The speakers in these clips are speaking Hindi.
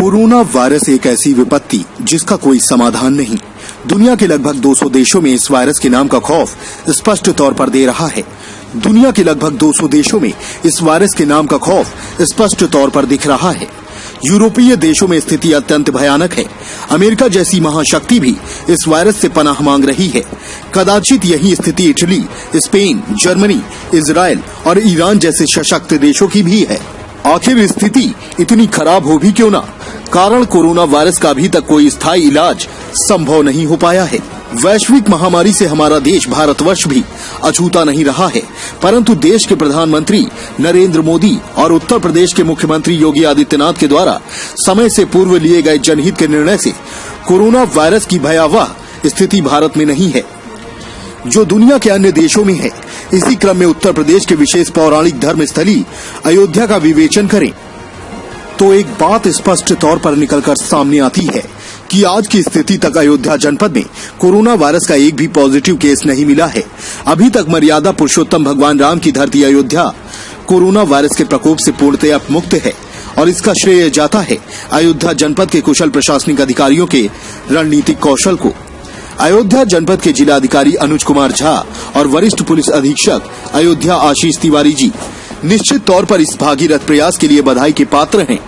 कोरोना वायरस एक ऐसी विपत्ति जिसका कोई समाधान नहीं। दुनिया के लगभग 200 देशों में इस वायरस के नाम का खौफ स्पष्ट तौर पर दे रहा है। दुनिया के लगभग 200 देशों में इस वायरस के नाम का खौफ स्पष्ट तौर पर दिख रहा है। यूरोपीय देशों में स्थिति अत्यंत भयानक है। अमेरिका जैसी महाशक्ति भी इस वायरस से पनाह मांग रही है। कदाचित यही स्थिति इटली, स्पेन, जर्मनी, इजराइल और ईरान जैसे सशक्त देशों की भी है। आखिर स्थिति इतनी खराब हो भी क्यों ना? कारण कोरोना वायरस का अभी तक कोई स्थायी इलाज संभव नहीं हो पाया है। वैश्विक महामारी से हमारा देश भारतवर्ष भी अछूता नहीं रहा है, परंतु देश के प्रधानमंत्री नरेंद्र मोदी और उत्तर प्रदेश के मुख्यमंत्री योगी आदित्यनाथ के द्वारा समय से पूर्व लिए गए जनहित के निर्णय से कोरोना वायरस की भयावह स्थिति भारत में नहीं है, जो दुनिया के अन्य देशों में है। इसी क्रम में उत्तर प्रदेश के विशेष पौराणिक धर्म स्थली अयोध्या का विवेचन करें तो एक बात स्पष्ट तौर पर निकलकर सामने आती है कि आज की स्थिति तक अयोध्या जनपद में कोरोना वायरस का एक भी पॉजिटिव केस नहीं मिला है। अभी तक मर्यादा पुरुषोत्तम भगवान राम की धरती अयोध्या कोरोना वायरस के प्रकोप से पूर्णतया मुक्त है और इसका श्रेय जाता है अयोध्या जनपद के कुशल प्रशासनिक अधिकारियों के रणनीतिक कौशल को। अयोध्या जनपद के जिलाधिकारी अनुज कुमार झा और वरिष्ठ पुलिस अधीक्षक अयोध्या आशीष तिवारी जी निश्चित तौर पर इस भागीरथ प्रयास के लिए बधाई के पात्र हैं।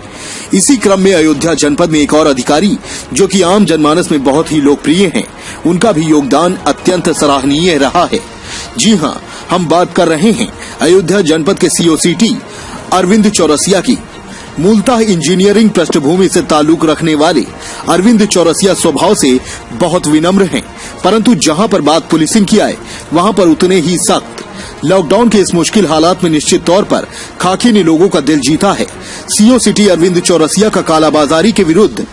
इसी क्रम में अयोध्या जनपद में एक और अधिकारी जो कि आम जनमानस में बहुत ही लोकप्रिय हैं, उनका भी योगदान अत्यंत सराहनीय रहा है। जी हां, हम बात कर रहे हैं अयोध्या जनपद के COCT अरविंद चौरसिया की। मूलतः इंजीनियरिंग पृष्ठभूमि से ताल्लुक रखने वाले अरविंद चौरसिया स्वभाव से बहुत विनम्र हैं, परंतु जहां पर बात पुलिसिंग की आए वहां पर उतने ही सख्त। लॉकडाउन के इस मुश्किल हालात में निश्चित तौर पर खाकी ने लोगों का दिल जीता है। COCT अरविंद चौरसिया का कालाबाजारी के विरुद्ध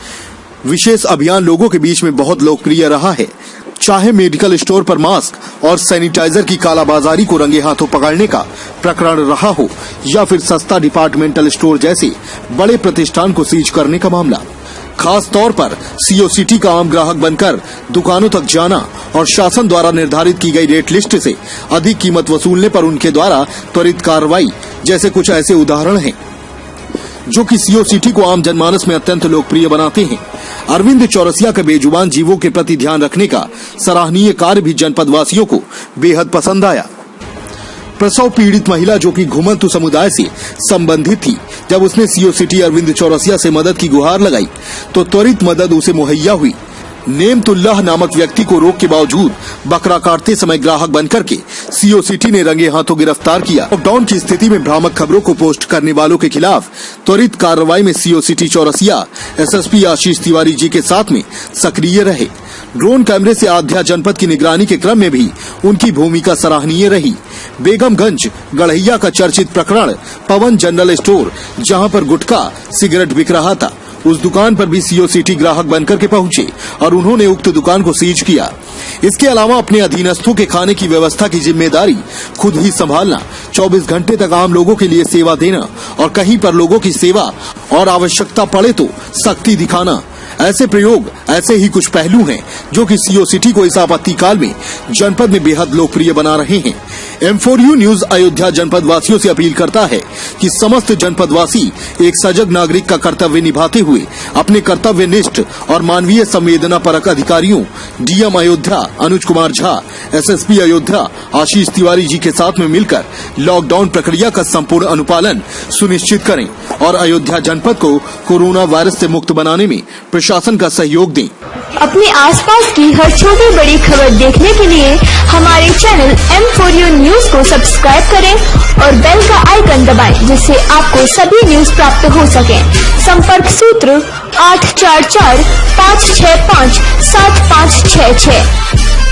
विशेष अभियान लोगों के बीच में बहुत लोकप्रिय रहा है। चाहे मेडिकल स्टोर पर मास्क और सैनिटाइजर की कालाबाजारी को रंगे हाथों पकड़ने का प्रकरण रहा हो या फिर सस्ता डिपार्टमेंटल स्टोर जैसे बड़े प्रतिष्ठान को सीज करने का मामला। खास तौर पर COCT का आम ग्राहक बनकर दुकानों तक जाना और शासन द्वारा निर्धारित की गई रेट लिस्ट से अधिक कीमत वसूलने पर उनके द्वारा त्वरित कार्रवाई जैसे कुछ ऐसे उदाहरण हैं जो कि COCT को आम जनमानस में अत्यंत लोकप्रिय बनाते हैं। अरविंद चौरसिया के बेजुबान जीवों के प्रति ध्यान रखने का सराहनीय कार्य भी जनपद वासियों को बेहद पसंद आया। प्रसव पीड़ित महिला जो कि घुमंतु समुदाय से संबंधित थी, जब उसने COCT अरविंद चौरसिया से मदद की गुहार लगाई तो त्वरित मदद उसे मुहैया हुई। नेमतुल्लाह नामक व्यक्ति को रोक के बावजूद बकरा काटते समय ग्राहक बनकर के COCT ने रंगे हाथों गिरफ्तार किया। लॉकडाउन की स्थिति में भ्रामक खबरों को पोस्ट करने वालों के खिलाफ त्वरित कार्रवाई में COCT चौरसिया SSP आशीष तिवारी जी के साथ में सक्रिय रहे। ड्रोन कैमरे से अयोध्या जनपद की निगरानी के क्रम में भी उनकी भूमिका सराहनीय रही। बेगमगंज गढ़ैया का चर्चित प्रकरण पवन जनरल स्टोर, जहां पर गुटखा सिगरेट बिक रहा था, उस दुकान पर भी COCT ग्राहक बनकर के पहुंचे और उन्होंने उक्त दुकान को सीज किया। इसके अलावा अपने अधीनस्थों के खाने की व्यवस्था की जिम्मेदारी खुद ही संभालना, 24 घंटे तक आम लोगों के लिए सेवा देना और कहीं पर लोगों की सेवा और आवश्यकता पड़े तो सख्ती दिखाना, ऐसे प्रयोग, ऐसे ही कुछ पहलू हैं जो कि COCT को इस आपत्ति काल में जनपद में बेहद लोकप्रिय बना रहे हैं। M4U न्यूज अयोध्या जनपद वासियों से अपील करता है कि समस्त जनपदवासी एक सजग नागरिक का कर्तव्य निभाते हुए अपने कर्तव्यनिष्ठ और मानवीय संवेदना परक अधिकारियों DM अयोध्या अनुज कुमार झा, SSP अयोध्या आशीष तिवारी जी के साथ में मिलकर लॉकडाउन प्रक्रिया का संपूर्ण अनुपालन सुनिश्चित करें और अयोध्या जनपद को कोरोना वायरस से मुक्त बनाने में प्रशासन का सहयोग दें। अपने आसपास की हर छोटी बड़ी खबर देखने के लिए हमारे चैनल M4U न्यूज को सब्सक्राइब करें और बेल का आइकन दबाएं, जिससे आपको सभी न्यूज प्राप्त हो सके। संपर्क सूत्र 844 565 7566।